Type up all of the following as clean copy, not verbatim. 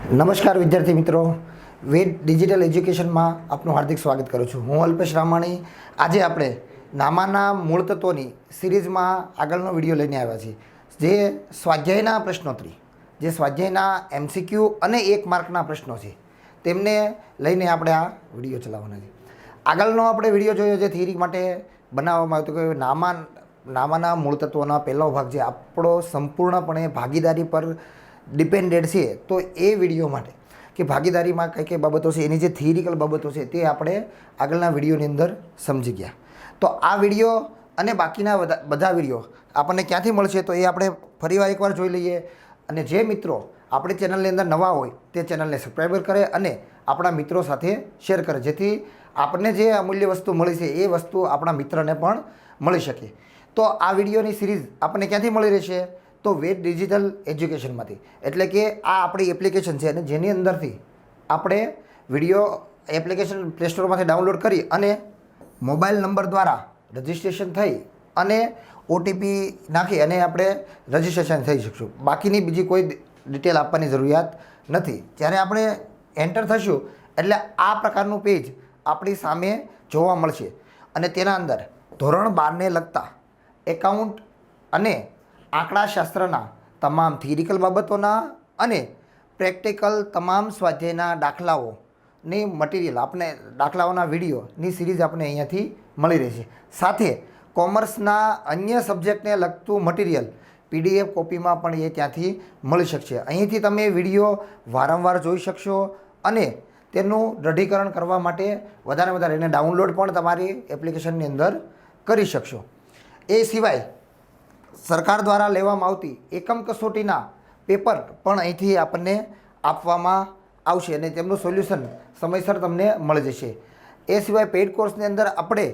નમસ્કાર વિદ્યાર્થી મિત્રો, વેદ ડિજિટલ એજ્યુકેશનમાં આપનું હાર્દિક સ્વાગત કરું છું. હું અલ્પેશ રામાણી. આજે આપણે નામાના મૂળ તત્વોની સિરીઝમાં આગળનો વિડીયો લઈને આવ્યા છીએ, જે સ્વાધ્યાયના પ્રશ્નોત્તરી, જે સ્વાધ્યાયના MCQ અને 1 માર્કના પ્રશ્નો છે, તેમને લઈને આપણે આ વિડીયો ચલાવવાના છે. આગળનો આપણે વિડીયો જોયો જે થિયરી માટે બનાવવામાં આવ્યો કે નામાના મૂળ તત્વોના પહેલો ભાગ જે આપણો સંપૂર્ણપણે ભાગીદારી પર ડિપેન્ડેડ છે. તો એ વિડીયો માટે કે ભાગીદારીમાં કઈ કઈ બાબતો છે, એની જે થિયરિકલ બાબતો છે, તે આપણે આગળના વિડીયોની અંદર સમજી ગયા. તો આ વિડીયો અને બાકીના બધા વિડીયો આપણને ક્યાંથી મળશે, તો એ આપણે ફરીવાર એકવાર જોઈ લઈએ. અને જે મિત્રો આપણી ચેનલની અંદર નવા હોય તે ચેનલને સબસ્ક્રાઈબર કરે અને આપણા મિત્રો સાથે શેર કરે, જેથી આપણને જે અમૂલ્ય વસ્તુ મળી છે એ વસ્તુ આપણા મિત્રને પણ મળી શકે. તો આ વિડીયોની સિરીઝ આપણને ક્યાંથી મળી રહેશે, તો વેદ ડિજિટલ એજ્યુકેશનમાંથી. એટલે કે આ આપણી એપ્લિકેશન છે અને જેની અંદરથી આપણે વિડીયો એપ્લિકેશન પ્લે સ્ટોરમાંથી ડાઉનલોડ કરી અને મોબાઈલ નંબર દ્વારા રજિસ્ટ્રેશન થઈ અને OTP નાખી અને આપણે રજિસ્ટ્રેશન થઈ શકશું. બાકીની બીજી કોઈ ડિટેલ આપવાની જરૂરિયાત નથી. જ્યારે આપણે એન્ટર થશું એટલે આ પ્રકારનું પેજ આપણી સામે જોવા મળશે અને તેના અંદર ધોરણ 12ને લગતા એકાઉન્ટ અને આંકડાશાસ્ત્રના તમામ થિયરિકલ બાબતોના અને પ્રેક્ટિકલ તમામ સ્વાધ્યાયના દાખલાઓની મટીરિયલ, આપણે દાખલાઓના વિડીયોની સિરીઝ આપણે અહીંયાથી મળી રહેશે. સાથે કોમર્સના અન્ય સબ્જેક્ટને લગતું મટીરિયલ PDF કોપીમાં પણ એ ત્યાંથી મળી શકશે. અહીંથી તમે વિડીયો વારંવાર જોઈ શકશો અને તેનું દૃઢીકરણ કરવા માટે વધારે એને ડાઉનલોડ પણ તમારી એપ્લિકેશનની અંદર કરી શકશો. એ સિવાય સરકાર દ્વારા લેવામાં આવતી એકમ કસોટીના પેપર પણ અહીંથી આપણને આપવામાં આવશે અને તેમનું સોલ્યુશન સમયસર તમને મળી જશે. એ સિવાય પેઇડ કોર્સની અંદર આપણે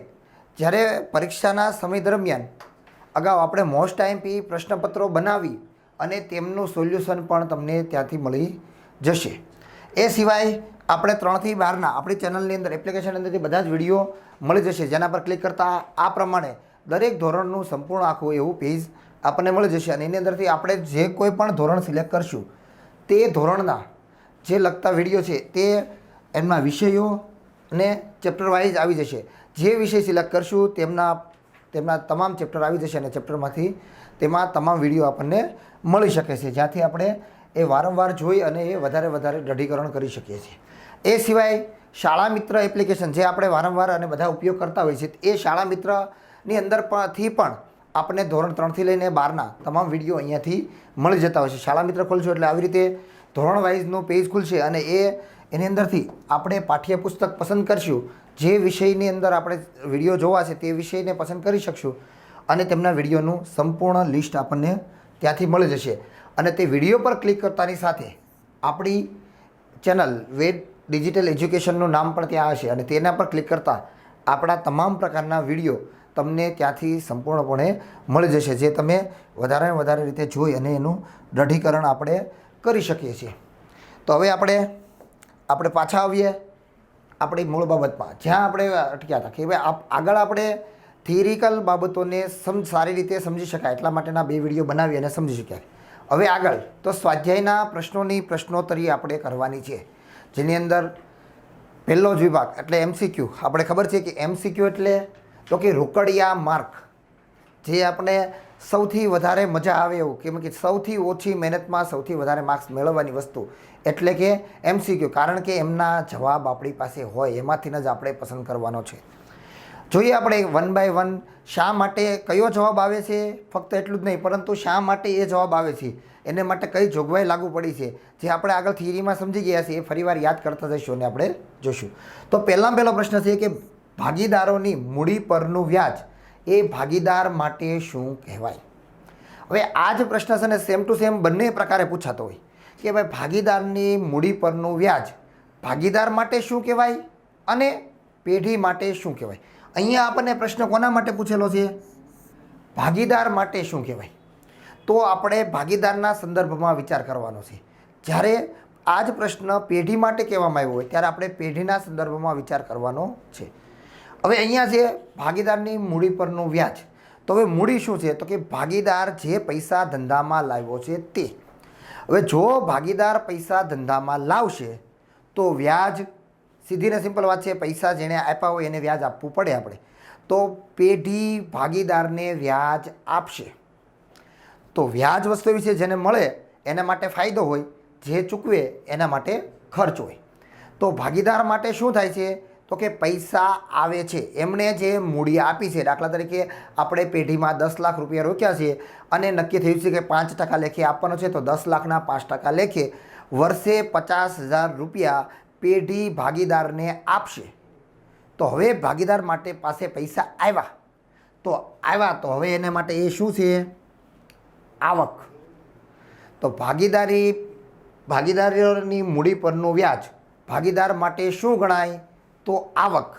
જ્યારે પરીક્ષાના સમય દરમિયાન અગાઉ આપણે મોસ્ટ IMP પ્રશ્નપત્રો બનાવી અને તેમનું સોલ્યુશન પણ તમને ત્યાંથી મળી જશે. એ સિવાય આપણે 3 થી 12ના આપણી ચેનલની અંદર એપ્લિકેશન અંદરથી બધા જ વિડીયો મળી જશે, જેના પર ક્લિક કરતાં આ પ્રમાણે દરેક ધોરણનું સંપૂર્ણ આખું એવું પેજ આપણને મળી જશે. અને એની અંદરથી આપણે જે કોઈ પણ ધોરણ સિલેક્ટ કરશું તે ધોરણના જે લગતા વિડીયો છે તે એમના વિષયો અને ચેપ્ટર વાઇઝ આવી જશે. જે વિષય સિલેક્ટ કરશું તેમના તમામ ચેપ્ટર આવી જશે અને ચેપ્ટરમાંથી તેમાં તમામ વિડીયો આપણને મળી શકે છે, જ્યાંથી આપણે એ વારંવાર જોઈ અને એ વધારે દૃઢીકરણ કરી શકીએ છીએ. એ સિવાય શાળા મિત્ર એપ્લિકેશન જે આપણે વારંવાર અને બધા ઉપયોગ કરતા હોઈએ છીએ, એ શાળા મિત્રની અંદરથી પણ આપણને ધોરણ 3 થી લઈને 12ના તમામ વિડીયો અહીંયાથી મળી જતા હોય છે. શાળા મિત્ર ખોલશો એટલે આવી રીતે ધોરણ વાઇઝનું પેજ ખુલશે અને એની અંદરથી આપણે પાઠ્યપુસ્તક પસંદ કરશું, જે વિષયની અંદર આપણે વિડીયો જોવા છે તે વિષયને પસંદ કરી શકશું અને તેમના વિડીયોનું સંપૂર્ણ લિસ્ટ આપણને ત્યાંથી મળી જશે. અને તે વિડીયો પર ક્લિક કરતાની સાથે આપણી ચેનલ વેદ ડિજિટલ એજ્યુકેશનનું નામ પણ ત્યાં હશે અને તેના પર ક્લિક કરતાં આપણા તમામ પ્રકારના વિડીયો તમને ત્યાંથી સંપૂર્ણપણે મળી જશે, જે તમે વધારે રીતે જોઈ અને એનું દૃઢીકરણ આપણે કરી શકીએ છીએ. તો હવે આપણે પાછા આવીએ આપણી મૂળ બાબતમાં, જ્યાં આપણે અટક્યા હતા કે ભાઈ આગળ આપણે થિયરિકલ બાબતોને સારી રીતે સમજી શકાય એટલા માટેના 2 વિડીયો બનાવી અને સમજી શક્યા. હવે આગળ તો સ્વાધ્યાયના પ્રશ્નોની પ્રશ્નોત્તરી આપણે કરવાની છે, જેની અંદર પહેલો જ વિભાગ એટલે MCQ. આપણે ખબર છે કે MCQ એટલે તો કે રોકડિયા માર્ક, જે આપણે સૌથી વધારે મજા આવે એવું, કેમ કે સૌથી ઓછી મહેનતમાં સૌથી વધારે માર્ક્સ મેળવવાની વસ્તુ એટલે કે MCQ. કારણ કે એમના જવાબ આપણી પાસે હોય, એમાંથી જ આપણે પસંદ કરવાનો છે. જોઈએ આપણે 1 by 1 શા માટે કયો જવાબ આવે છે, ફક્ત એટલું જ નહીં પરંતુ શા માટે એ જવાબ આવે છે, એને માટે કઈ જોગવાઈ લાગુ પડી છે, જે આપણે આગળ થિયરીમાં સમજી ગયા છીએ, એ ફરીવાર યાદ કરતા જઈશું અને આપણે જોઈશું. તો પહેલો પ્રશ્ન છે કે ભાગીદારોની મૂડી પરનું વ્યાજ એ ભાગીદાર માટે શું કહેવાય? હવે આ જ પ્રશ્ન છે ને સેમ ટુ સેમ બંને પ્રકારે પૂછાતો હોય કે ભાઈ ભાગીદારની મૂડી પરનું વ્યાજ ભાગીદાર માટે શું કહેવાય અને પેઢી માટે શું કહેવાય. અહીંયા આપણને પ્રશ્ન કોના માટે પૂછેલો છે? ભાગીદાર માટે શું કહેવાય. તો આપણે ભાગીદારના સંદર્ભમાં વિચાર કરવાનો છે. જ્યારે આ જ પ્રશ્ન પેઢી માટે કહેવામાં આવ્યો હોય ત્યારે આપણે પેઢીના સંદર્ભમાં વિચાર કરવાનો છે. હવે અહીંયા છે ભાગીદારની મૂડી પરનું વ્યાજ. તો હવે મૂડી શું છે? તો કે ભાગીદાર જે પૈસા ધંધામાં લાવ્યો છે તે. હવે જો ભાગીદાર પૈસા ધંધામાં લાવશે તો વ્યાજ, સીધી ને સિમ્પલ વાત છે, પૈસા જેણે આપ્યા હોય એને વ્યાજ આપવું પડે આપણે, તો પેઢી ભાગીદારને વ્યાજ આપશે. તો વ્યાજ વસ્તુ એવી છે જેને મળે એના માટે ફાયદો હોય, જે ચૂકવે એના માટે ખર્ચ હોય. તો ભાગીદાર માટે શું થાય છે તો કે પૈસા આવે છે, એમણે જે મૂડી આપી છે, દાખલા તરીકે આપણે પેઢીમાં 10 લાખ રૂપિયા રોક્યા છે અને નક્કી થયું છે કે 5% લેખે આપવાનો છે, તો 10 લાખના 5% લેખે વર્ષે 50,000 રૂપિયા પેઢી ભાગીદારને આપશે. તો હવે ભાગીદાર માટે પાસે પૈસા આવ્યા તો હવે એને માટે એ શું છે? આવક. તો ભાગીદારીની મૂડી પરનું વ્યાજ ભાગીદાર માટે શું ગણાય? તો આવક,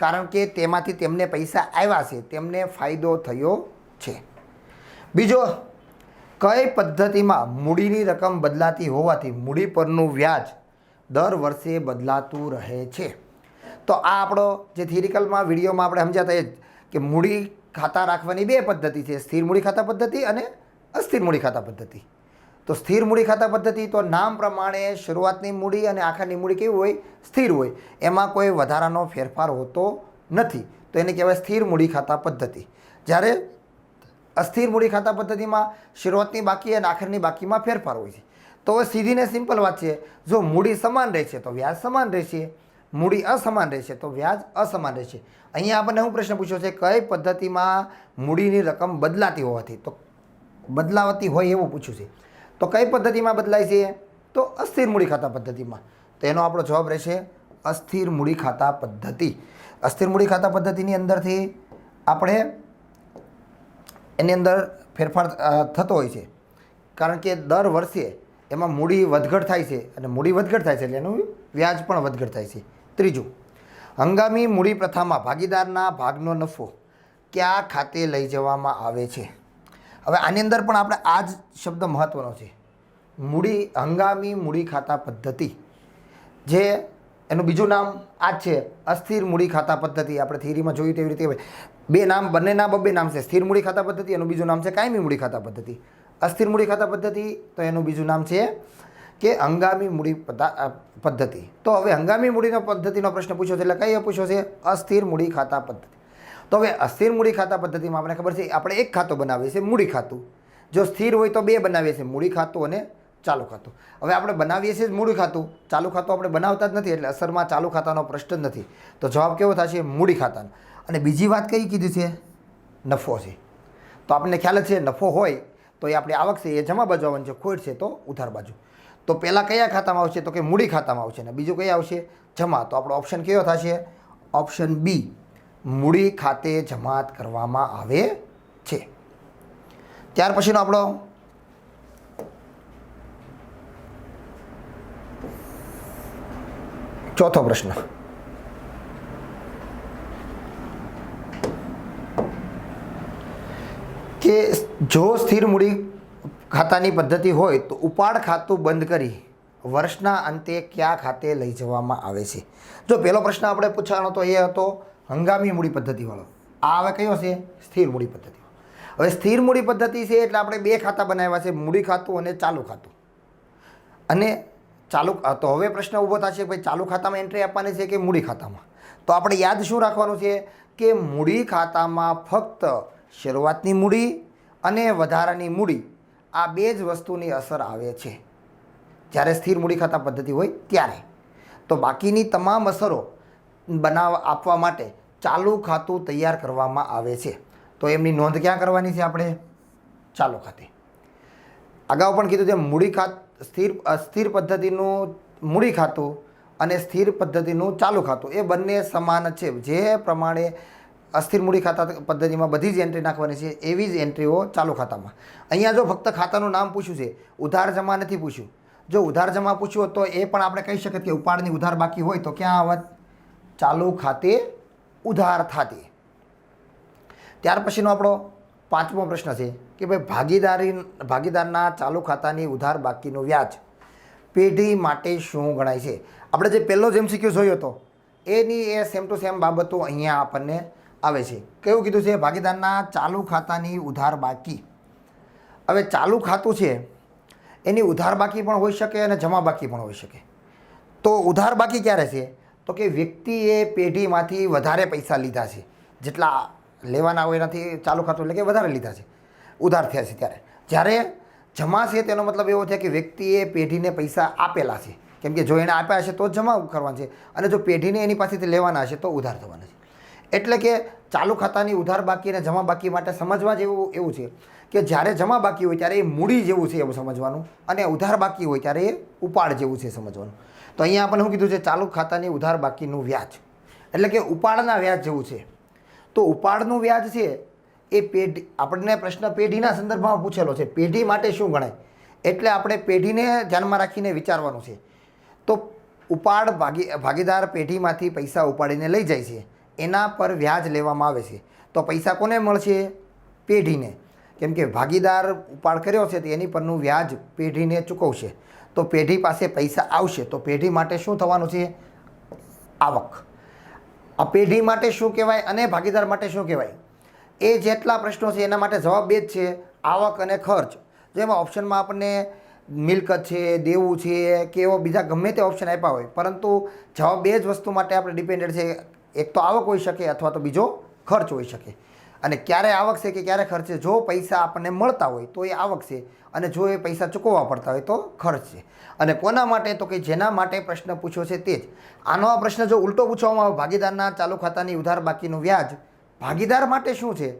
કારણ કે તેમાંથી તેમને પૈસા આવ્યા છે, તેમને ફાયદો થયો છે. બીજો, કઈ પદ્ધતિમાં મૂડીની રકમ બદલાતી હોવાથી મૂડી પરનું વ્યાજ દર વર્ષે બદલાતું રહે છે? તો આ આપણો જે થિયરિકલમાં વિડીયોમાં આપણે સમજાતા એ કે મૂડી ખાતા રાખવાની 2 પદ્ધતિ છે, સ્થિર મૂડી ખાતા પદ્ધતિ અને અસ્થિર મૂડી ખાતા પદ્ધતિ. તો સ્થિર મૂડી ખાતા પદ્ધતિ તો નામ પ્રમાણે શરૂઆતની મૂડી અને આખરની મૂડી કેવી હોય? સ્થિર હોય, એમાં કોઈ વધારાનો ફેરફાર હોતો નથી, તો એને કહેવાય સ્થિર મૂડી ખાતા પદ્ધતિ. જ્યારે અસ્થિર મૂડી ખાતા પદ્ધતિમાં શરૂઆતની બાકી અને આખરની બાકીમાં ફેરફાર હોય છે. તો સીધી ને સિમ્પલ વાત છે, જો મૂડી સમાન રહેશે તો વ્યાજ સમાન રહેશે, મૂડી અસમાન રહેશે તો વ્યાજ અસમાન રહેશે. અહીંયા આપણને શું પ્રશ્ન પૂછ્યો છે? કઈ પદ્ધતિમાં મૂડીની રકમ બદલાતી હોવાથી, તો બદલાવતી હોય એવું પૂછ્યું છે. તો કઈ પદ્ધતિમાં બદલાય છે? તો અસ્થિર મૂડી ખાતા પદ્ધતિમાં. તો એનો આપણો જવાબ રહેશે અસ્થિર મૂડી ખાતા પદ્ધતિ. અસ્થિર મૂડી ખાતા પદ્ધતિની અંદરથી આપણે એની અંદર ફેરફાર થતો હોય છે, કારણ કે દર વર્ષે એમાં મૂડી વધઘટ થાય છે, અને મૂડી વધઘટ થાય છે એટલે એનું વ્યાજ પણ વધઘટ થાય છે. ત્રીજું, હંગામી મૂડી પ્રથામાં ભાગીદારના ભાગનો નફો કયા ખાતે લઈ જવામાં આવે છે? હવે આની અંદર પણ આપણે આ જ શબ્દ મહત્ત્વનો છે, હંગામી મૂડી ખાતા પદ્ધતિ, જે એનું બીજું નામ આ જ છે, અસ્થિર મૂડી ખાતા પદ્ધતિ. આપણે થિયરીમાં જોયું તેવી રીતે 2 નામ, બંનેના 2 નામ છે, સ્થિર મૂડી ખાતા પદ્ધતિ, એનું બીજું નામ છે કાયમી મૂડી ખાતા પદ્ધતિ. અસ્થિર મૂડી ખાતા પદ્ધતિ તો એનું બીજું નામ છે કે હંગામી મૂડી પદ્ધતિ. તો હવે હંગામી મૂડીનો પદ્ધતિનો પ્રશ્ન પૂછ્યો છે, એટલે કઈ પૂછ્યો છે? અસ્થિર મૂડી ખાતા પદ્ધતિ. તો હવે અસ્થિર મૂડી ખાતા પદ્ધતિમાં આપણે ખબર છે આપણે એક ખાતું બનાવીએ છીએ, મૂડી ખાતું. જો સ્થિર હોય તો 2 બનાવીએ છીએ, મૂડી ખાતું અને ચાલુ ખાતું. હવે આપણે બનાવીએ છીએ મૂડી ખાતું, ચાલુ ખાતું આપણે બનાવતા જ નથી, એટલે અસરમાં ચાલુ ખાતાનો પ્રશ્ન જ નથી. તો જવાબ કેવો થશે? મૂડી ખાતાનો. અને બીજી વાત કઈ કીધી છે? નફો છે. તો આપણને ખ્યાલ જ છે, નફો હોય તો એ આપણી આવક છે એ જમા બાજુ આવવાની છે, ખોટ છે તો ઉધાર બાજુ. તો પહેલાં કયા ખાતામાં આવશે? તો કે મૂડી ખાતામાં આવશે, અને બીજું કયા આવશે? જમા. તો આપણો ઓપ્શન કયો થશે? ઓપ્શન બી, મૂડી ખાતે જમાત કરવામાં આવે છે. ત્યાર પછીનો આપણો ચોથો પ્રશ્ન, કે જો સ્થિર મૂડી ખાતાની પદ્ધતિ હોય તો ઉપાડ ખાતું બંધ કરી વર્ષના અંતે કયા ખાતે લઈ જવામાં આવે છે? જો પહેલો પ્રશ્ન આપણે પૂછવાનો તો એ હતો હંગામી મૂડી પદ્ધતિવાળો. આ હવે કયો છે? સ્થિર મૂડી પદ્ધતિ. હવે સ્થિર મૂડી પદ્ધતિ છે એટલે આપણે 2 ખાતા બનાવ્યા છે, મૂડી ખાતું અને ચાલુ ખાતું. અને તો હવે પ્રશ્ન ઊભો થશે, ભાઈ ચાલુ ખાતામાં એન્ટ્રી આપવાની છે કે મૂડી ખાતામાં? તો આપણે યાદ શું રાખવાનું છે કે મૂડી ખાતામાં ફક્ત શરૂઆતની મૂડી અને વધારાની મૂડી, આ 2 જ વસ્તુની અસર આવે છે જ્યારે સ્થિર મૂડી ખાતા પદ્ધતિ હોય ત્યારે. તો બાકીની તમામ અસરો આપવા માટે ચાલુ ખાતું તૈયાર કરવામાં આવે છે. તો એમની નોંધ ક્યાં કરવાની છે? આપણે ચાલુ ખાતે. અગાઉ પણ કીધું તેમ સ્થિર પદ્ધતિનું મૂડી ખાતું અને સ્થિર પદ્ધતિનું ચાલુ ખાતું એ બંને સમાન છે. જે પ્રમાણે અસ્થિર મૂડી ખાતા પદ્ધતિમાં બધી જ એન્ટ્રી નાખવાની છે, એવી જ એન્ટ્રીઓ ચાલુ ખાતામાં. અહીંયા જો ફક્ત ખાતાનું નામ પૂછ્યું છે, ઉધાર જમા નથી પૂછ્યું. જો ઉધાર જમા પૂછ્યું હોત તો એ પણ આપણે કહી શકીએ કે ઉપાડની ઉધાર બાકી હોય તો ક્યાં આવત? ચાલુ ખાતે ઉધાર થતી. ત્યાર પછીનો આપણો 5મો પ્રશ્ન છે કે ભાઈ ભાગીદારના ચાલુ ખાતાની ઉધાર બાકીનું વ્યાજ પેઢી માટે શું ગણાય છે? આપણે જે પહેલો જ MCQ જોયો હતો એની એ સેમ ટુ સેમ બાબતો અહીંયા આપણને આવે છે. કેવું કીધું છે? ભાગીદારના ચાલુ ખાતાની ઉધાર બાકી. હવે ચાલુ ખાતું છે એની ઉધાર બાકી પણ હોઈ શકે અને જમા બાકી પણ હોઈ શકે. તો ઉધાર બાકી ક્યારે છે? તો કે વ્યક્તિએ પેઢીમાંથી વધારે પૈસા લીધા છે, જેટલા લેવાના હોય એનાથી ચાલુ ખાતું એટલે કે વધારે લીધા છે, ઉધાર થયા છે ત્યારે. જ્યારે જમા છે તેનો મતલબ એવો છે કે વ્યક્તિએ પેઢીને પૈસા આપેલા છે, કેમ કે જો એણે આપ્યા હશે તો જ જમા કરવાના છે, અને જો પેઢીને એની પાસેથી લેવાના હશે તો ઉધાર થવાના છે. એટલે કે ચાલુ ખાતાની ઉધાર બાકી અને જમા બાકી માટે સમજવા જેવું એવું છે કે જ્યારે જમા બાકી હોય ત્યારે એ મૂડી જેવું છે એવું સમજવાનું, અને ઉધાર બાકી હોય ત્યારે એ ઉપાડ જેવું છે સમજવાનું. તો અહીંયા આપણને શું કીધું છે? ચાલુ ખાતાની ઉધાર બાકીનું વ્યાજ, એટલે કે ઉપાડના વ્યાજ જેવું છે. તો ઉપાડનું વ્યાજ છે એ પેઢી, આપણને પ્રશ્ન પેઢીના સંદર્ભમાં પૂછેલો છે, પેઢી માટે શું ગણાય, એટલે આપણે પેઢીને ધ્યાનમાં રાખીને વિચારવાનું છે. તો ઉપાડ ભાગીદાર પેઢીમાંથી પૈસા ઉપાડીને લઈ જાય છે, એના પર વ્યાજ લેવામાં આવે છે. તો પૈસા કોને મળશે? પેઢીને, કેમ કે ભાગીદાર ઉપાડ કર્યો છે તો એની પરનું વ્યાજ પેઢીને ચૂકવશે. તો પેઢી પાસે પૈસા આવશે તો પેઢી માટે શું થવાનું છે? આવક. આ પેઢી માટે શું કહેવાય અને ભાગીદાર માટે શું કહેવાય? એ જેટલા પ્રશ્નો છે એના માટે જવાબ બે જ છે, આવક અને ખર્ચ. જેમાં ઓપ્શનમાં આપણને મિલકત છે, દેવું છે કે એવો બીજા ગમે તે ઓપ્શન આપ્યા હોય, પરંતુ જવાબ બે જ વસ્તુ માટે આપણે ડિપેન્ડેડ છે. એક તો આવક હોઈ શકે અથવા તો બીજો ખર્ચ હોઈ શકે. અને ક્યારે આવક છે કે ક્યારે ખર્ચ છે? જો પૈસા આપણને મળતા હોય તો એ આવક છે, અને જો એ પૈસા ચૂકવવા પડતા હોય તો ખર્ચ છે. અને કોના માટે? તો કે જેના માટે પ્રશ્ન પૂછ્યો છે તે જ. આનો આ પ્રશ્ન જો ઉલટો પૂછવામાં આવે, ભાગીદારના ચાલુ ખાતાની ઉધાર બાકીનું વ્યાજ ભાગીદાર માટે શું છે?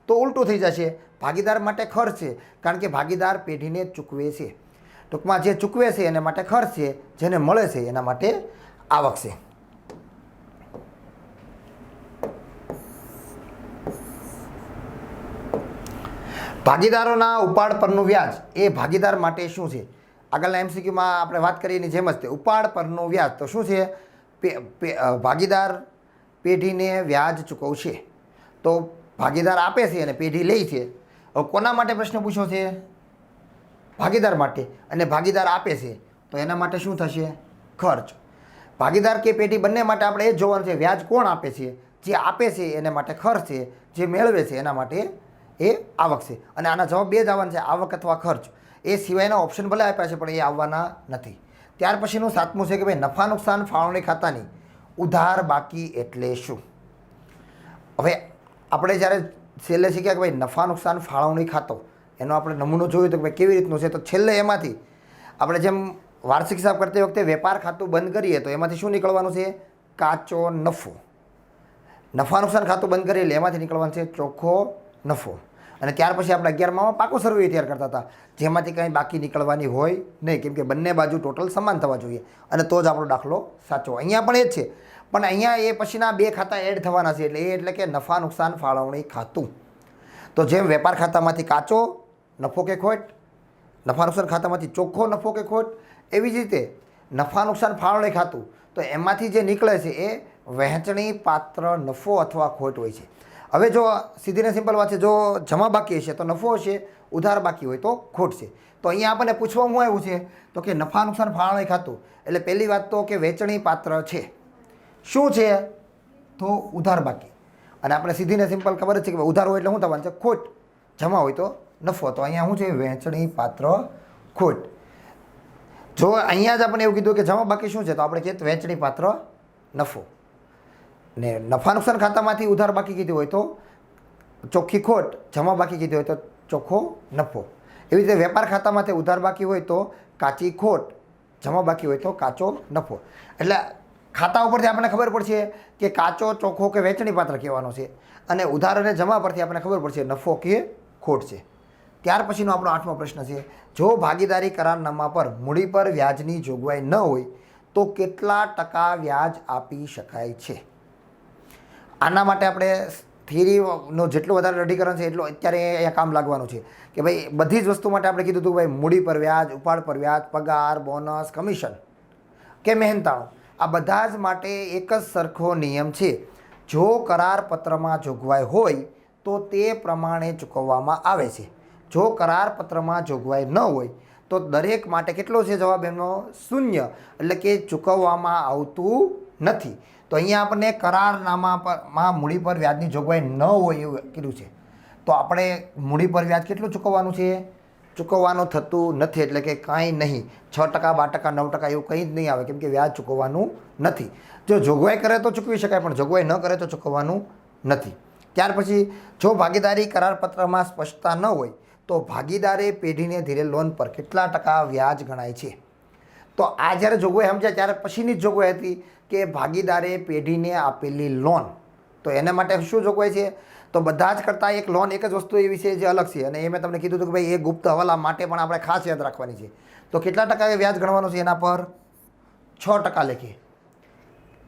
તો ઉલટું થઈ જશે, ભાગીદાર માટે ખર્ચ છે, કારણ કે ભાગીદાર પેઢીને ચૂકવે છે. ટૂંકમાં જે ચૂકવે છે એના માટે ખર્ચ છે, જેને મળે છે એના માટે આવક છે. ભાગીદારોના ઉપાડ પરનું વ્યાજ એ ભાગીદાર માટે શું છે? આગળના MCQમાં આપણે વાત કરીએ એની જેમ જ તે ઉપાડ પરનું વ્યાજ તો શું છે? ભાગીદાર પેઢીને વ્યાજ ચૂકવશે. તો ભાગીદાર આપે છે અને પેઢી લે છે. હવે કોના માટે પ્રશ્ન પૂછ્યો છે? ભાગીદાર માટે. અને ભાગીદાર આપે છે તો એના માટે શું થશે? ખર્ચ. ભાગીદાર કે પેઢી બંને માટે આપણે એ જ જોવાનું છે, વ્યાજ કોણ આપે છે? જે આપે છે એને માટે ખર્ચ છે, જે મેળવે છે એના માટે એ આવક છે. અને આના જવાબ બે જ આવવાના છે, આવક અથવા ખર્ચ. એ સિવાયના ઓપ્શન ભલે આપ્યા છે પણ એ આવવાના નથી. ત્યાર પછીનું સાતમું છે કે ભાઈ નફા નુકસાન ફાળવણી ખાતાની ઉધાર બાકી એટલે શું? હવે આપણે જ્યારે છેલ્લે શીખ્યા કે ભાઈ નફા નુકસાન ફાળવણી ખાતો, એનો આપણે નમૂનો જોયો તો કે ભાઈ કેવી રીતનું છે. તો છેલ્લે એમાંથી આપણે જેમ વાર્ષિક હિસાબ કરતી વખતે વેપાર ખાતું બંધ કરીએ તો એમાંથી શું નીકળવાનું છે? કાચો નફો. નફા નુકસાન ખાતું બંધ કરીએ એટલે એમાંથી નીકળવાનું છે ચોખ્ખો નફો. અને ત્યાર પછી આપણે 11માં પાકો સર્વે તૈયાર કરતા હતા, જેમાંથી કંઈ બાકી નીકળવાની હોય નહીં, કેમ કે બંને બાજુ ટોટલ સમાન થવા જોઈએ, અને તો જ આપણો દાખલો સાચો. અહીંયા પણ એ જ છે, પણ અહીંયા એ પછીના બે ખાતા એડ થવાના છે, એટલે કે નફા નુકસાન ફાળવણી ખાતું. તો જેમ વેપાર ખાતામાંથી કાચો નફો કે ખોટ, નફા નુકસાન ખાતામાંથી ચોખ્ખો નફો કે ખોટ, એવી જ રીતે નફા નુકસાન ફાળવણી ખાતું, તો એમાંથી જે નીકળે છે એ વહેંચણી પાત્ર નફો અથવા ખોટ હોય છે. હવે જો સીધી ને સિમ્પલ વાત છે, જો જમા બાકી હશે તો નફો હશે, ઉધાર બાકી હોય તો ખોટ છે. તો અહીંયા આપણને પૂછવામાં આવ્યું છે તો કે નફા નુકસાન ફાળવણી ખાતું, એટલે પહેલી વાત તો કે વેચણી પાત્ર છે. શું છે? તો ઉધાર બાકી. અને આપણે સીધી ને સિમ્પલ ખબર જ છે કે ઉધાર હોય એટલે શું થવાનું છે? ખોટ. જમા હોય તો નફો. તો અહીંયા શું છે? વેચણી પાત્ર ખોટ. જો અહીંયા જ આપણે એવું કીધું કે જમા બાકી શું છે, તો આપણે કહીએ વેચણી પાત્ર નફો. ને નફા નુકસાન ખાતામાંથી ઉધાર બાકી કીધી હોય તો ચોખ્ખી ખોટ, જમા બાકી કીધી હોય તો ચોખ્ખો નફો. એવી રીતે વેપાર ખાતામાંથી ઉધાર બાકી હોય તો કાચી ખોટ, જમા બાકી હોય તો કાચો નફો. એટલે ખાતા ઉપરથી આપણને ખબર પડશે કે કાચો, ચોખ્ખો કે વેચણી પાત્ર કહેવાનો છે, અને ઉધાર અને જમા પરથી આપણને ખબર પડશે નફો કે ખોટ છે. ત્યાર પછીનો આપણો 8મો પ્રશ્ન છે, જો ભાગીદારી કરારનામા પર મૂડી પર વ્યાજની જોગવાઈ ન હોય તો કેટલા ટકા વ્યાજ આપી શકાય છે? આના માટે આપણે થિયરીનો જેટલું વધારે અઢીકરણ છે એટલું અત્યારે અહીંયા કામ લાગવાનું છે કે ભાઈ બધી જ વસ્તુ માટે આપણે કીધું હતું ભાઈ મૂડી પર વ્યાજ, ઉપાડ પર વ્યાજ, પગાર, બોનસ, કમિશન કે મહેનતાણું, આ બધા જ માટે એક જ સરખો નિયમ છે. જો કરાર પત્રમાં જોગવાઈ હોય તો તે પ્રમાણે ચૂકવવામાં આવે છે. જો કરાર પત્રમાં જોગવાઈ ન હોય તો દરેક માટે કેટલો છે જવાબ? એમનો શૂન્ય, એટલે કે ચૂકવવામાં આવતું નથી. તો અહીંયા આપણને કરારનામામાં મૂડી પર વ્યાજની જોગવાઈ ન હોય એવું કીધું છે, તો આપણે મૂડી પર વ્યાજ કેટલું ચૂકવવાનું છે? ચૂકવવાનું થતું નથી, એટલે કે કાંઈ નહીં. 6%, 12%, 9% એવું કંઈ જ નહીં આવે, કેમ કે વ્યાજ ચૂકવવાનું નથી. જો જોગવાઈ કરે તો ચૂકવી શકાય, પણ જોગવાઈ ન કરે તો ચૂકવવાનું નથી. ત્યાર પછી જો ભાગીદારી કરારપત્રમાં સ્પષ્ટતા ન હોય તો ભાગીદારે પેઢીને ધીરે લોન પર કેટલા ટકા વ્યાજ ગણાય છે. તો આ જ્યારે જોગવાઈ સમજાય ત્યારે પછીની જ જોગવાઈ હતી કે ભાગીદારે પેઢીને આપેલી લોન, તો એના માટે શું જોગવાઈ છે? તો બધા જ કરતાં એક લોન એક જ વસ્તુ એવી છે જે અલગ છે, અને એ મેં તમને કીધું હતું કે ભાઈ એ ગુપ્ત હવાલા માટે પણ આપણે ખાસ યાદ રાખવાની છે. તો કેટલા ટકા વ્યાજ ગણવાનું છે? એના પર 6% લેખે.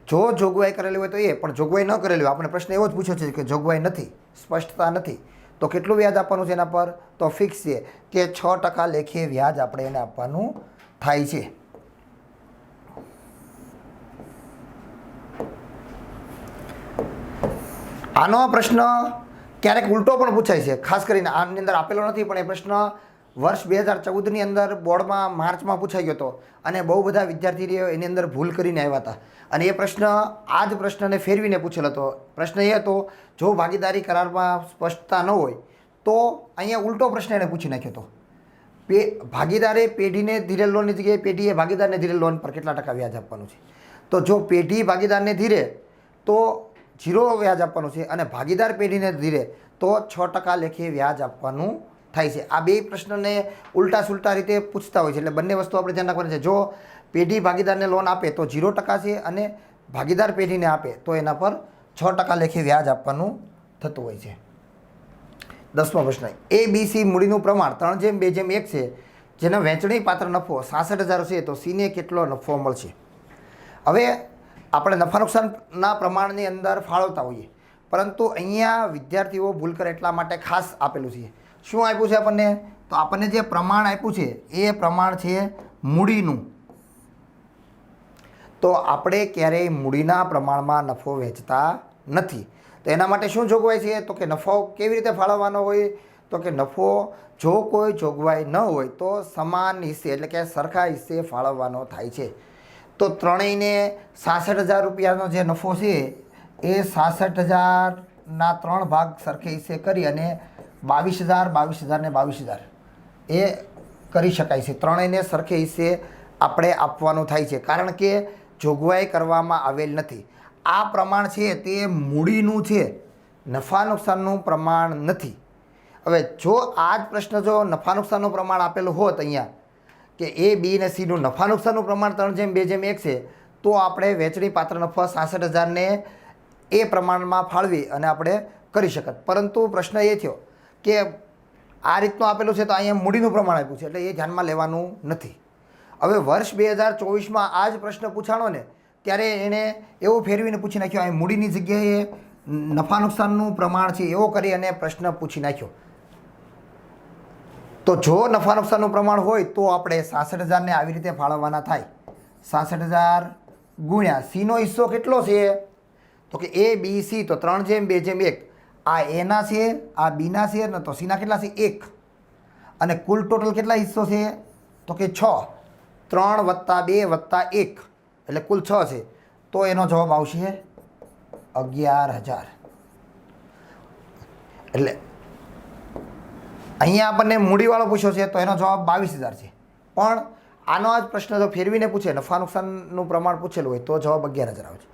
જો જોગવાઈ કરેલી હોય તો એ, પણ જોગવાઈ ન કરેલી હોય, આપણે પ્રશ્ન એવો જ પૂછ્યો છે કે જોગવાઈ નથી, સ્પષ્ટતા નથી, તો કેટલું વ્યાજ આપવાનું છે એના પર? તો ફિક્સ છે કે 6% લેખે વ્યાજ આપણે એને આપવાનું થાય છે. આનો પ્રશ્ન ક્યારેક ઉલટો પણ પૂછાય છે, ખાસ કરીને આની અંદર આપેલો નથી, પણ એ પ્રશ્ન વર્ષ 2014ની અંદર બોર્ડમાં માર્ચમાં પૂછાઈ ગયો હતો, અને બહુ બધા વિદ્યાર્થીઓ એની અંદર ભૂલ કરીને આવ્યા હતા, અને એ પ્રશ્ન આ જ પ્રશ્નને ફેરવીને પૂછેલો હતો. પ્રશ્ન એ હતો, જો ભાગીદારી કરારમાં સ્પષ્ટતા ન હોય તો અહીંયા ઉલટો પ્રશ્ન એણે પૂછી નાખ્યો હતો. ભાગીદારે પેઢીને ધીરે લોનની જગ્યાએ પેઢીએ ભાગીદારને ધીરે લોન પર કેટલા ટકા વ્યાજ આપવાનું છે? તો જો પેઢી ભાગીદારને ધીરે તો 0 વ્યાજ આપવાનું છે, અને ભાગીદાર પેઢીને ધીરે તો 6% લેખે વ્યાજ આપવાનું થાય છે. આ બે પ્રશ્નને ઉલટા સુલટા રીતે પૂછતા હોય છે, એટલે બંને વસ્તુ આપણે ધ્યાન રાખવાની છે. જો પેઢી ભાગીદારને લોન આપે તો 0% છે, અને ભાગીદાર પેઢીને આપે તો એના પર 6% લેખે વ્યાજ આપવાનું થતું હોય છે. 10મો પ્રશ્ન, ABC મૂડીનું પ્રમાણ 3:2:1 છે, જેનો વહેંચણી પાત્ર નફો 66,000 છે, તો Cને કેટલો નફો મળશે? હવે આપણે નફા નુકસાનના પ્રમાણની અંદર ફાળવતા હોઈએ, પરંતુ અહીંયા વિદ્યાર્થીઓ ભૂલ કરે એટલા માટે ખાસ આપેલું છે. શું આપ્યું છે આપણને? તો આપણને જે પ્રમાણ આપ્યું છે એ પ્રમાણ છે મૂડીનું. તો આપણે ક્યારેય મૂડીના પ્રમાણમાં નફો વહેંચતા નથી. તો એના માટે શું જોગવાઈ છે? તો કે નફો કેવી રીતે ફાળવવાનો હોય? તો કે નફો જો કોઈ જોગવાઈ ન હોય તો સમાન હિસ્સે, એટલે કે સરખા હિસ્સે ફાળવવાનો થાય છે. તો ત્રણેયને 66,000 રૂપિયાનો જે નફો છે એ 66,000ના 3 ભાગ સરખે હિસ્સે કરી અને 22,000, 22,000 ને 22,000 એ કરી શકાય છે. ત્રણેયને સરખે હિસ્સે આપણે આપવાનું થાય છે, કારણ કે જોગવાઈ કરવામાં આવેલ નથી. આ પ્રમાણ છે તે મૂડીનું છે, નફા નુકસાનનું પ્રમાણ નથી. હવે જો આ જ પ્રશ્ન જો નફા નુકસાનનું પ્રમાણ આપેલું હોત અહીંયા કે A, B અને Cનું નફા નુકસાનનું પ્રમાણ 3:2:1 છે, તો આપણે વહેંચણી પાત્ર નફો 66,000ને એ પ્રમાણમાં ફાળવી અને આપણે કરી શકત. પરંતુ પ્રશ્ન એ થયો કે આ રીતનું આપેલું છે તો અહીંયા મૂડીનું પ્રમાણ આપ્યું છે, એટલે એ ધ્યાનમાં લેવાનું નથી. હવે વર્ષ 2024માં આ જ પ્રશ્ન પૂછાણો ને ત્યારે એણે એવું ફેરવીને પૂછી નાખ્યો, અહીં મૂડીની જગ્યાએ નફા નુકસાનનું પ્રમાણ છે એવો કરી અને પ્રશ્ન પૂછી નાખ્યો. તો જો નફા નુકસાનનું પ્રમાણ હોય તો આપણે 66,000ને આવી રીતે ફાળવવાના થાય. 66,000 ગુણ્યા Cનો હિસ્સો કેટલો છે? તો કે A, B, C, તો 3:2:1. આ Aના છે, આ Bના છે, ને તો Cના કેટલા છે? 1. અને કુલ ટોટલ કેટલા હિસ્સો છે? તો કે 6. 3 + 2 + 1 એટલે કુલ 6 છે. તો એનો જવાબ આવશે 11,000. એટલે અહીંયા આપણને મૂડીવાળો પૂછ્યો છે તો એનો જવાબ 22,000 છે. પણ આનો આ જ પ્રશ્ન જો ફેરવીને પૂછે, નફા નુકસાનનું પ્રમાણ પૂછેલું હોય તો જવાબ 11,000 આવે છે.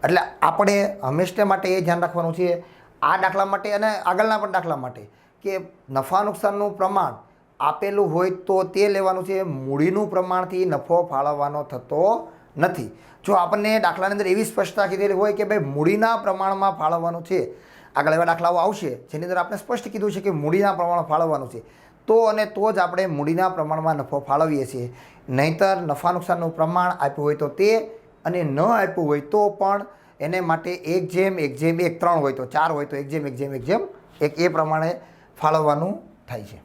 એટલે આપણે હંમેશા માટે એ ધ્યાન રાખવાનું છે આ દાખલા માટે અને આગળના પણ દાખલા માટે કે નફા નુકસાનનું પ્રમાણ આપેલું હોય તો તે લેવાનું છે. મૂડીનું પ્રમાણથી નફો ફાળવવાનો થતો નથી. જો આપણને દાખલાની અંદર એવી સ્પષ્ટતા કીધેલી હોય કે ભાઈ મૂડીના પ્રમાણમાં ફાળવવાનું છે, આગળ એવા દાખલાઓ આવશે જેની અંદર આપણે સ્પષ્ટ કીધું છે કે મૂડીના પ્રમાણમાં ફાળવવાનું છે, તો અને તો જ આપણે મૂડીના પ્રમાણમાં નફો ફાળવીએ છીએ. નહીંતર નફા નુકસાનનું પ્રમાણ આપ્યું હોય તો તે, અને ન આપ્યું હોય તો પણ એને માટે 1:1:1 3 હોય તો 4 હોય તો 1:1:1 એ પ્રમાણે ફાળવવાનું થાય છે.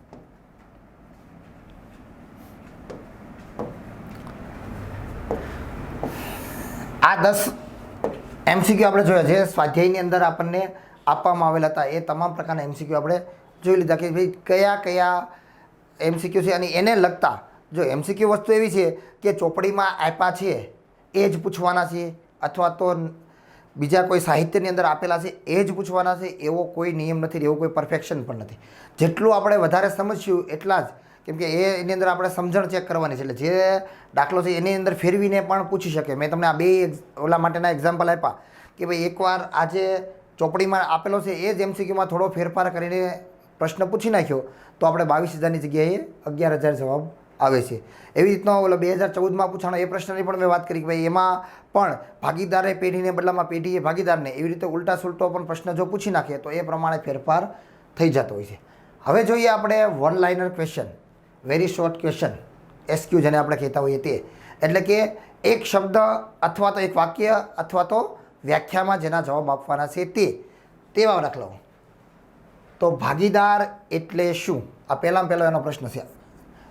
આ 10 MCQ આપણે જોયા છે. સ્વાધ્યાયની અંદર આપણને આપવામાં આવેલા હતા એ તમામ પ્રકારના MCQ આપણે જોઈ લીધા કે ભાઈ કયા કયા MCQ છે, અને એને લગતા જો MCQ વસ્તુ એવી છે કે ચોપડીમાં આપ્યા છે એ જ પૂછવાના છે, અથવા તો બીજા કોઈ સાહિત્યની અંદર આપેલા છે એ જ પૂછવાના છે, એવો કોઈ નિયમ નથી, એવો કોઈ પરફેક્શન પણ નથી. જેટલું આપણે વધારે સમજશું એટલા જ કેમ કે એની અંદર આપણે સમજણ ચેક કરવાની છે. એટલે જે દાખલો છે એની અંદર ફેરવીને પણ પૂછી શકે. મેં તમને આ બે ઓલા માટેના એક્ઝામ્પલ આપ્યા કે ભાઈ એકવાર આજે ચોપડીમાં આપેલો છે એ જ MCQમાં થોડો ફેરફાર કરીને પ્રશ્ન પૂછી નાખ્યો તો આપણે 22,000ની જગ્યાએ 11,000 જવાબ આવે છે. એવી રીતનો ઓલો 2014માં પૂછાણો એ પ્રશ્નની પણ મેં વાત કરી કે ભાઈ એમાં પણ ભાગીદારે પેઢીને બદલામાં પેઢીએ ભાગીદારને એવી રીતે ઉલટા સુલટો પણ પ્રશ્ન જો પૂછી નાખે તો એ પ્રમાણે ફેરફાર થઈ જતો હોય છે. હવે જોઈએ આપણે one liner question, very short question, SQ જેને આપણે કહેતા હોઈએ તે. એટલે કે એક શબ્દ અથવા તો એક વાક્ય અથવા તો વ્યાખ્યામાં જેના જવાબ આપવાના છે તેવા દાખલાઓ. તો ભાગીદાર એટલે શું? આ પહેલાં પહેલો એનો પ્રશ્ન છે.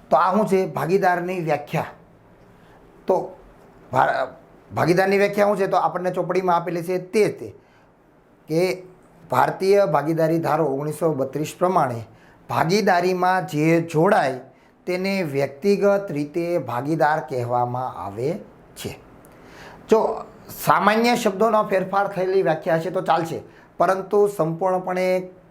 તો આ શું છે? ભાગીદારની વ્યાખ્યા. તો ભાગીદારની વ્યાખ્યા શું છે? તો આપણને ચોપડીમાં આપેલી છે તે કે ભારતીય ભાગીદારી ધારો 1932 પ્રમાણે ભાગીદારીમાં જે જોડાય તેને વ્યક્તિગત રીતે ભાગીદાર કહેવામાં આવે છે. જો સામાન્ય શબ્દોનો ફેરફાર થયેલી વ્યાખ્યા હશે તો ચાલશે, પરંતુ સંપૂર્ણપણે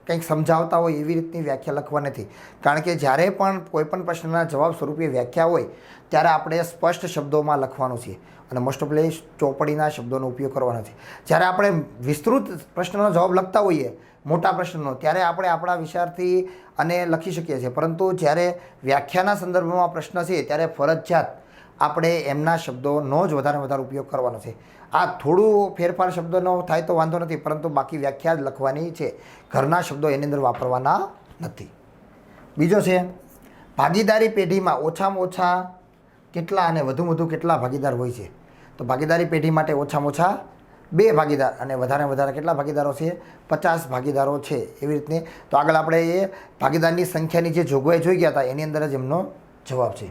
કંઈક સમજાવતા હોય એવી રીતની વ્યાખ્યા લખવા નથી. કારણ કે જ્યારે પણ કોઈપણ પ્રશ્નના જવાબ સ્વરૂપે વ્યાખ્યા હોય ત્યારે આપણે સ્પષ્ટ શબ્દોમાં લખવાનું છે અને મોસ્ટ ઓફલી ચોપડીના શબ્દોનો ઉપયોગ કરવાનો છે. જ્યારે આપણે વિસ્તૃત પ્રશ્નનો જવાબ લખતા હોઈએ મોટા પ્રશ્નનો ત્યારે આપણે આપણા વિચારથી અને લખી શકીએ છીએ, પરંતુ જ્યારે વ્યાખ્યાના સંદર્ભમાં પ્રશ્ન છે ત્યારે ફરજિયાત આપણે એમના શબ્દોનો જ વધારે ઉપયોગ કરવાનો છે. આ થોડું ફેરફાર શબ્દનો થાય તો વાંધો નથી, પરંતુ બાકી વ્યાખ્યા જ લખવાની છે. ઘરના શબ્દો એની અંદર વાપરવાના નથી. બીજો છે ભાગીદારી પેઢીમાં ઓછામાં ઓછા કેટલા અને વધુ કેટલા ભાગીદાર હોય છે? તો ભાગીદારી પેઢી માટે ઓછામાં ઓછા 2 ભાગીદાર અને વધારે કેટલા ભાગીદારો છે? 50 ભાગીદારો છે. એવી રીતની. તો આગળ આપણે એ ભાગીદારની સંખ્યાની જે જોગવાઈ જોઈ ગયા હતા એની અંદર જ એમનો જવાબ છે.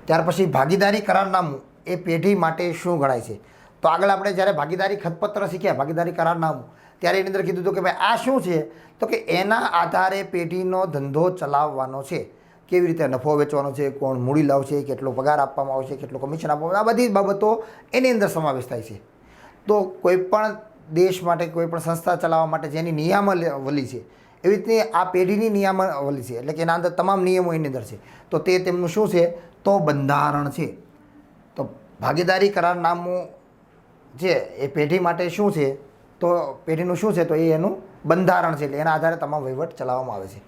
ત્યાર પછી ભાગીદારી કરારનામું એ પેઢી માટે શું ગણાય છે? તો આગળ આપણે જ્યારે ભાગીદારી ખતપત્ર શીખ્યા, ભાગીદારી કરારનામું, ત્યારે એની અંદર કીધું હતું કે ભાઈ આ શું છે? તો કે એના આધારે પેઢીનો ધંધો ચલાવવાનો છે. કેવી રીતે નફો વેચવાનો છે, કોણ મૂડી લાવશે, કેટલો પગાર આપવામાં આવશે, કેટલું કમિશન આપવામાં, આ બધી બાબતો એની અંદર સમાવેશ થાય છે. તો કોઈપણ દેશ માટે, કોઈપણ સંસ્થા ચલાવવા માટે જેની નિયમાવલી છે એવી રીતની આ પેઢીની નિયમાવલી છે. એટલે કે એના અંદર તમામ નિયમો એની અંદર છે. તો તે તેમનું શું છે? તો બંધારણ છે. તો ભાગીદારી કરારનામું છે એ પેઢી માટે શું છે? તો પેઢીનું શું છે? તો એ એનું બંધારણ છે. એટલે એના આધારે તમામ વહીવટ ચલાવવામાં આવે છે.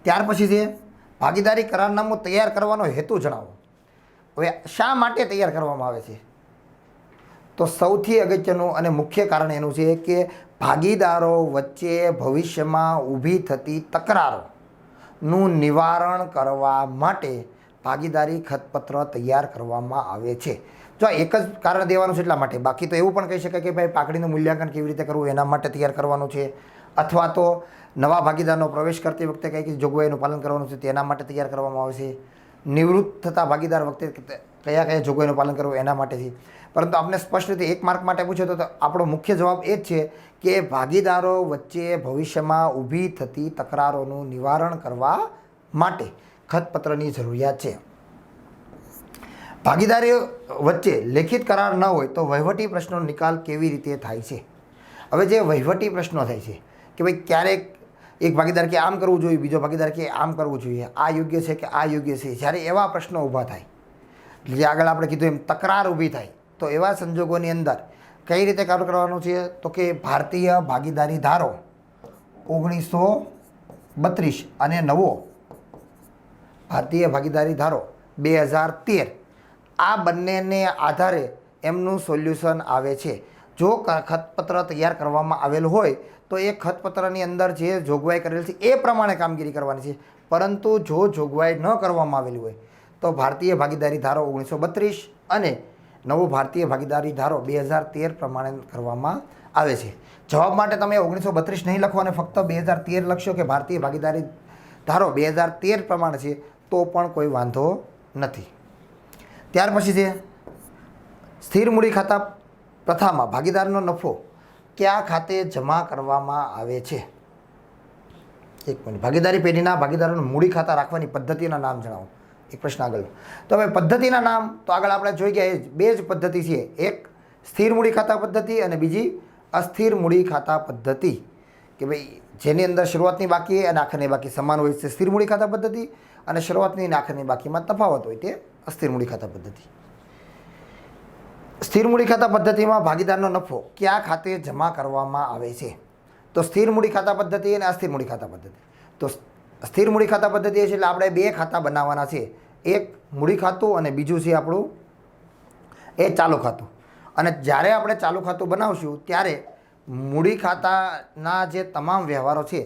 ત્યાર પછી છે ભાગીદારી કરારનામું તૈયાર કરવાનો હેતુ જણાવો. હવે શા માટે તૈયાર કરવામાં આવે છે? તો સૌથી અગત્યનું અને મુખ્ય કારણ એનું છે કે ભાગીદારો વચ્ચે ભવિષ્યમાં ઊભી થતી તકરારોનું નિવારણ કરવા માટે ભાગીદારી ખતપત્ર તૈયાર કરવામાં આવે છે. જો એક જ કારણ દેવાનું છે એટલા માટે. બાકી તો એવું પણ કહી શકાય કે ભાઈ પાકડીનું મૂલ્યાંકન કેવી રીતે કરવું એના માટે તૈયાર કરવાનું છે, અથવા તો નવા ભાગીદારનો પ્રવેશ કરતી વખતે કઈ જોગવાઈનું પાલન કરવાનું છે તેના માટે તૈયાર કરવામાં આવે છે. નિવૃત્ત થતા ભાગીદાર વખતે કયા જોગવાઈનું પાલન કરવું એના માટે છે. પરંતુ આપણે સ્પષ્ટ રીતે 1 માર્ક માટે પૂછ્યો તો આપણો મુખ્ય જવાબ એ જ છે કે ભાગીદારો વચ્ચે ભવિષ્યમાં ઊભી થતી તકરારોનું નિવારણ કરવા માટે ખતપત્રની જરૂરિયાત છે. ભાગીદારીઓ વચ્ચે લેખિત કરાર ન હોય તો વહીવટી પ્રશ્નોનો નિકાલ કેવી રીતે થાય છે? હવે જે વહીવટી પ્રશ્નો થાય છે કે ભાઈ ક્યારેક એક ભાગીદાર કે આમ કરવું જોઈએ, બીજો ભાગીદાર કે આમ કરવું જોઈએ, આ યોગ્ય છે કે આ યોગ્ય છે, જ્યારે એવા પ્રશ્નો ઊભા થાય, જે આગળ આપણે કીધું એમ તકરાર ઊભી થાય, તો એવા સંજોગોની અંદર કઈ રીતે કાર્ય કરવાનું છે? તો કે ભારતીય ભાગીદારી ધારો 1932 અને નવો ભારતીય ભાગીદારી ધારો 2013 આ બંનેને આધારે એમનું સોલ્યુશન આવે છે. જો ખતપત્ર તૈયાર કરવામાં આવેલું હોય તો એ ખતપત્રની અંદર જે જોગવાઈ કરેલી છે એ પ્રમાણે કામગીરી કરવાની છે. પરંતુ જો જોગવાઈ ન કરવામાં આવેલી હોય તો ભારતીય ભાગીદારી ધારો 1932 અને નવો ભારતીય ભાગીદારી ધારો 2013 પ્રમાણે કરવામાં આવે છે. જવાબ માટે તમે 1932 નહીં લખો અને ફક્ત 2013 લખશો કે ભારતીય ભાગીદારી ધારો 2013 પ્રમાણે છે તો પણ કોઈ વાંધો નથી. ત્યાર પછી છે સ્થિર મૂડી ખાતા પ્રથામાં ભાગીદારનો નફો કયા ખાતે જમા કરવામાં આવે છે? એક મિનિટ. ભાગીદારી પેઢીના ભાગીદારોનું મૂડી ખાતા રાખવાની પદ્ધતિના નામ જણાવો. એક પ્રશ્ન આગળ. તો હવે પદ્ધતિના નામ તો આગળ આપણે જોઈ ગયા, બે જ પદ્ધતિ છે. એક સ્થિર મૂડી ખાતા પદ્ધતિ અને બીજી અસ્થિર મૂડી ખાતા પદ્ધતિ. કે ભાઈ જેની અંદર શરૂઆતની બાકી અને આખરની બાકી સમાન હોય છે સ્થિર મૂડી ખાતા પદ્ધતિ, અને શરૂઆતની અને આખરની બાકીમાં તફાવત હોય તે અસ્થિર મૂડી ખાતા પદ્ધતિ. સ્થિર મૂડી ખાતા પદ્ધતિમાં ભાગીદારનો નફો કયા ખાતે જમા કરવામાં આવે છે? તો સ્થિર મૂડી ખાતા પદ્ધતિ અને અસ્થિર મૂડી ખાતા પદ્ધતિ. તો સ્થિર મૂડી ખાતા પદ્ધતિ છે એટલે આપણે બે ખાતા બનાવવાના છે, એક મૂડી ખાતું અને બીજું છે આપણું એ ચાલુ ખાતું. અને જ્યારે આપણે ચાલુ ખાતું બનાવશું ત્યારે મૂડી ખાતાના જે તમામ વ્યવહારો છે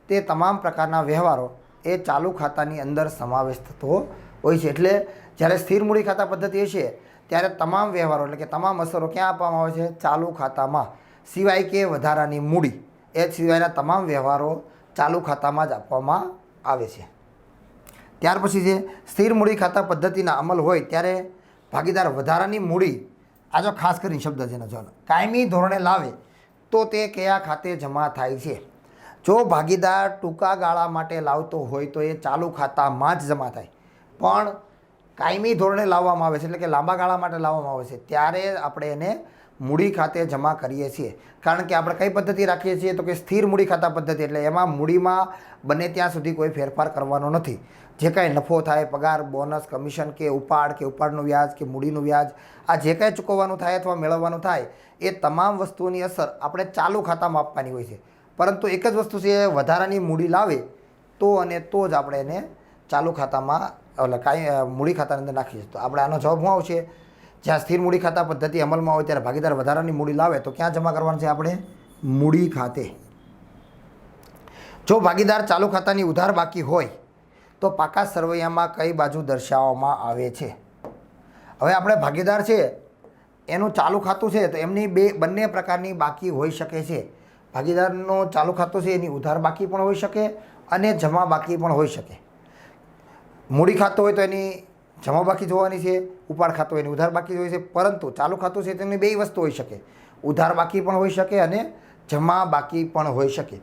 તે તમામ પ્રકારના વ્યવહારો એ ચાલુ ખાતાની અંદર સમાવેશ થતો હોય છે. એટલે જ્યારે સ્થિર મૂડી ખાતા પદ્ધતિ હશે ત્યારે તમામ વ્યવહારો એટલે કે તમામ અસરો ક્યાં આપવામાં આવે છે? ચાલુ ખાતામાં, સિવાય કે વધારાની મૂડી એ સિવાયના તમામ વ્યવહારો ચાલુ ખાતામાં જ આપવામાં આવે છે. ત્યાર પછી છે સ્થિર મૂડી ખાતા પદ્ધતિના અમલ હોય ત્યારે ભાગીદાર વધારાની મૂડી, આ જો ખાસ કરીને શબ્દ છે એનો જોવાનો, કાયમી ધોરણે લાવે તો તે કયા ખાતે જમા થાય છે? જો ભાગીદાર ટૂંકા ગાળા માટે લાવતો હોય તો એ ચાલુ ખાતામાં જ જમા થાય, પણ કાયમી ધોરણે લાવવામાં આવે છે એટલે કે લાંબા ગાળા માટે લાવવામાં આવે છે ત્યારે આપણે એને મૂડી ખાતે જમા કરીએ છીએ. કારણ કે આપણે કઈ પદ્ધતિ રાખીએ છીએ? તો કે સ્થિર મૂડી ખાતા પદ્ધતિ. એટલે એમાં મૂડીમાં બને ત્યાં સુધી કોઈ ફેરફાર કરવાનો નથી. જે કાંઈ નફો થાય, પગાર, બોનસ, કમિશન કે ઉપાડનું વ્યાજ કે મૂડીનું વ્યાજ, આ જે કાંઈ ચૂકવવાનું થાય અથવા મેળવવાનું થાય એ તમામ વસ્તુઓની અસર આપણે ચાલુ ખાતામાં આપવાની હોય છે. પરંતુ એક જ વસ્તુ છે, વધારાની મૂડી લાવે તો અને તો જ આપણે એને ચાલુ ખાતામાં એટલે કાંઈ મૂડી ખાતાની અંદર નાખીએ. તો આપણે આનો જવાબ શું આવશે? જ્યાં સ્થિર મૂડી ખાતા પદ્ધતિ અમલમાં હોય ત્યારે ભાગીદાર વધારાની મૂડી લાવે તો ક્યાં જમા કરવાનું છે? આપણે મૂડી ખાતે. જો ભાગીદાર ચાલુ ખાતાની ઉધાર બાકી હોય તો પાકા સરવૈયામાં કઈ બાજુ દર્શાવવામાં આવે છે? હવે આપણે ભાગીદાર છે એનું ચાલુ ખાતું છે તો એમની બંને પ્રકારની બાકી હોઈ શકે છે. ભાગીદારનું ચાલુ ખાતું છે એની ઉધાર બાકી પણ હોઈ શકે અને જમા બાકી પણ હોઈ શકે. મૂડી ખાતું હોય તો એની જમા બાકી જોવાની છે, ઉપાડ ખાતું હોય એની ઉધાર બાકી હોય છે. પરંતુ ચાલુ ખાતું છે તેની બે વસ્તુ હોઈ શકે, ઉધાર બાકી પણ હોઈ શકે અને જમા બાકી પણ હોઈ શકે.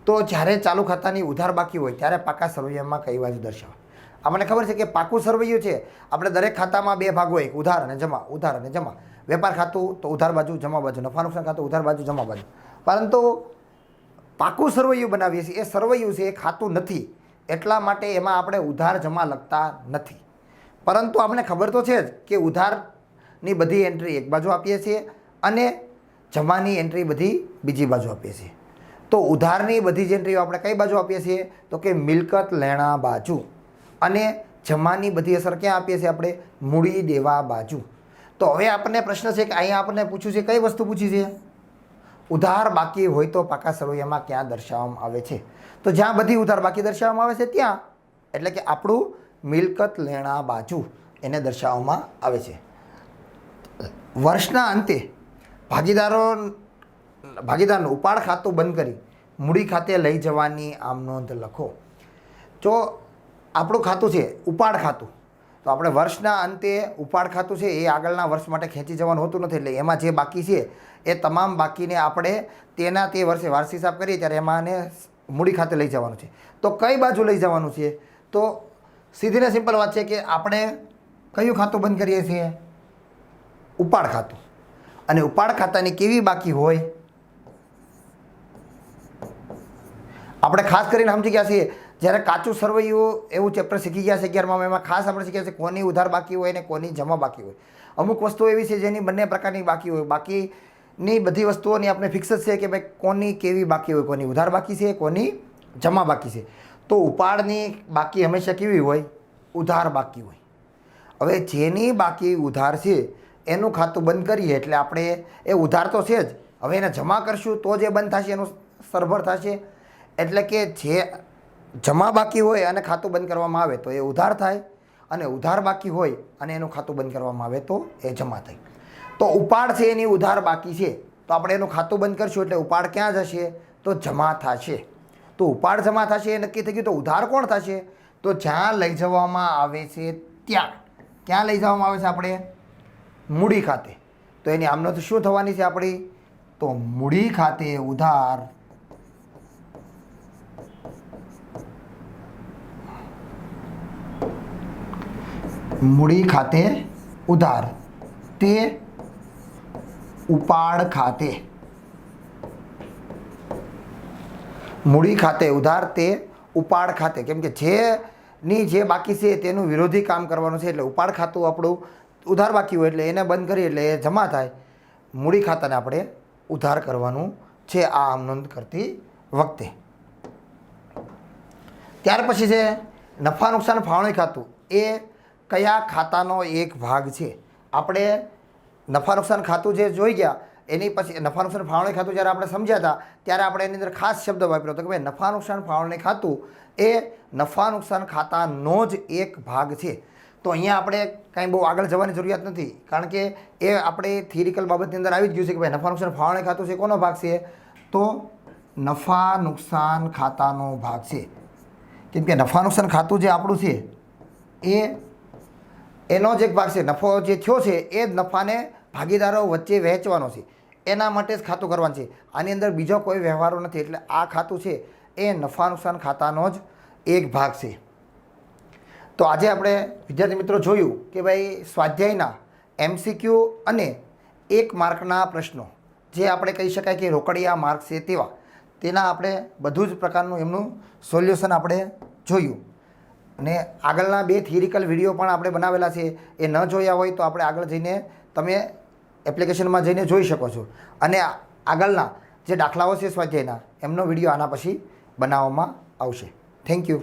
તો જ્યારે ચાલુ ખાતાની ઉધાર બાકી હોય ત્યારે પાકા સરવૈયામાં કઈ બાજુ દર્શાવે? આપણને ખબર છે કે પાકું સરવૈયું છે આપણે દરેક ખાતામાં બે ભાગ હોય, ઉધાર અને જમા, ઉધાર અને જમા. વેપાર ખાતું તો ઉધાર બાજુ, જમા બાજુ. નફા નુકસાન ખાતું ઉધાર બાજુ, જમા બાજુ. પરંતુ પાકું સરવૈયું બનાવીએ છીએ, એ સરવૈયું છે, એ ખાતું નથી, એટલા માટે એમાં આપણે ઉધાર જમા લખતા નથી. પરંતુ આપણે ખબર તો છે જ કે ઉધારની બધી એન્ટ્રી એક બાજુ આપીએ છીએ અને જમાની એન્ટ્રી બધી બીજી બાજુ આપીએ છીએ. તો ઉધારની બધી જ એન્ટ્રીઓ આપણે કઈ બાજુ આપીએ છીએ? તો કે મિલકત લેણા બાજુ. અને જમાની બધી અસર ક્યાં આપીએ છીએ? આપણે મૂડી દેવા બાજુ. તો હવે આપણને પ્રશ્ન છે કે અહીંયા આપણને પૂછ્યું છે, કઈ વસ્તુ પૂછી છે? ઉધાર બાકી હોય તો પાકા સરવૈયામાં ક્યાં દર્શાવવામાં આવે છે? તો જ્યાં બધી ઉધાર બાકી દર્શાવવામાં આવે છે ત્યાં, એટલે કે આપણું મિલકત લેણા બાજુ એને દર્શાવવામાં આવે છે. વર્ષના અંતે ભાગીદારનું ઉપાડ ખાતું બંધ કરી મૂડી ખાતે લઈ જવાની આમ નોંધ લખો. જો આપણું ખાતું છે ઉપાડ ખાતું, તો આપણે વર્ષના અંતે ઉપાડ ખાતું છે એ આગળના વર્ષ માટે ખેંચી જવાનું હોતું નથી. એટલે એમાં જે બાકી છે એ તમામ બાકીને આપણે તે વર્ષે વાર્ષિક હિસાબ કરીએ ત્યારે એમાં મૂડી ખાતે લઈ જવાનું છે. તો કઈ બાજુ લઈ જવાનું છે? તો સીધી ને સિમ્પલ વાત છે કે આપણે કયું ખાતું બંધ કરીએ છીએ? ઉપાડ ખાતું. અને ઉપાડ ખાતાની કેવી બાકી હોય? આપણે ખાસ કરીને સમજી ગયા છીએ જ્યારે કાચું સરવૈયું એવું ચેપ્ટર શીખી ગયા છે 11માં, એમાં ખાસ આપણે શીખ્યા છે કોની ઉધાર બાકી હોય અને કોની જમા બાકી હોય. અમુક વસ્તુઓ એવી છે જેની બંને પ્રકારની બાકી હોય. બાકીની બધી વસ્તુઓની આપણે ફિક્સ જ છે કે ભાઈ કોની કેવી બાકી હોય, કોની ઉધાર બાકી છે, કોની જમા બાકી છે. તો ઉપાડની બાકી હંમેશા કેવી હોય? ઉધાર બાકી હોય. હવે જેની બાકી ઉધાર છે એનું ખાતું બંધ કરીએ એટલે આપણે એ ઉધાર તો છે જ, હવે એને જમા કરશું તો જે બંધ થશે એનું સરભર થશે. એટલે કે જે જમા બાકી હોય અને ખાતું બંધ કરવામાં આવે તો એ ઉધાર થાય, અને ઉધાર બાકી હોય અને એનું ખાતું બંધ કરવામાં આવે તો એ જમા થાય. તો ઉપાડ છે એની ઉધાર બાકી છે તો આપણે એનું ખાતું બંધ કરશું એટલે ઉપાડ ક્યાં જશે? તો જમા થશે. તો ઉપાડ જમા થશે એ નક્કી થઈ ગયું. તો ઉધાર કોણ થશે? તો જ્યાં લઈ જવામાં આવે છે ત્યાં. ક્યાં લઈ જવામાં આવે છે? આપણે મૂડી ખાતે. તો એની આમનો તો શું થવાની છે આપણી? તો મૂડી ખાતે ઉધાર મૂડી ખાતે ઉધાર તે ઉપાડ ખાતે. મૂડી ખાતે ઉધાર તે ઉપાડ ખાતે. કેમ કે જે ની જે બાકી છે તેનું વિરોધી કામ કરવાનું છે. એટલે ઉપાડ ખાતું આપણું ઉધાર બાકી હોય એટલે એને બંધ કરીએ એટલે એ જમા થાય. મૂડી ખાતાને આપણે ઉધાર કરવાનું છે આ આમ નોંધ કરતી વખતે. ત્યાર પછી છે નફા નુકસાન ફાળવણી ખાતું. એ કયા ખાતાનો એક ભાગ છે? આપણે નફા નુકસાન ખાતું જે જોઈ ગયા એની પછી નફા નુકસાન ફાળવણી ખાતું જ્યારે આપણે સમજ્યા હતા ત્યારે આપણે એની અંદર ખાસ શબ્દ વાપર્યો હતો કે ભાઈ નફા નુકસાન ફાળવણી ખાતું એ નફા નુકસાન ખાતાનો જ એક ભાગ છે. તો અહીંયા આપણે કાંઈ બહુ આગળ જવાની જરૂરિયાત નથી, કારણ કે એ આપણે થિયરિકલ બાબતની અંદર આવી જ ગયું છે કે ભાઈ નફા નુકસાન ફાળવણી ખાતું છે કોનો ભાગ છે? તો નફા નુકસાન ખાતાનો ભાગ છે. કેમ કે નફા નુકસાન ખાતું જે આપણું છે એનો જ એક ભાગ છે. નફો જે થયો છે એ જ નફાને ભાગીદારો વચ્ચે વહેંચવાનો છે, એના માટે જ ખાતું કરવાનું છે. આની અંદર બીજો કોઈ વ્યવહારો નથી. એટલે આ ખાતું છે એ નફા નુકસાન ખાતાનો જ એક ભાગ છે. તો આજે આપણે વિદ્યાર્થી મિત્રો જોયું કે ભાઈ સ્વાધ્યાયના MCQ અને 1 માર્કના પ્રશ્નો જે આપણે કહી શકાય કે રોકડિયા માર્ક છે તેના આપણે બધું જ પ્રકારનું એમનું સોલ્યુશન આપણે જોયું. અને આગળના 2 થિયરિકલ વિડીયો પણ આપણે બનાવેલા છે, એ ન જોયા હોય તો આપણે આગળ જઈને તમે એપ્લિકેશનમાં જઈને જોઈ શકો છો. અને આગળના જે દાખલાઓ છે સ્વાધ્યાયના એમનો વિડીયો આના પછી બનાવવામાં આવશે. Thank you.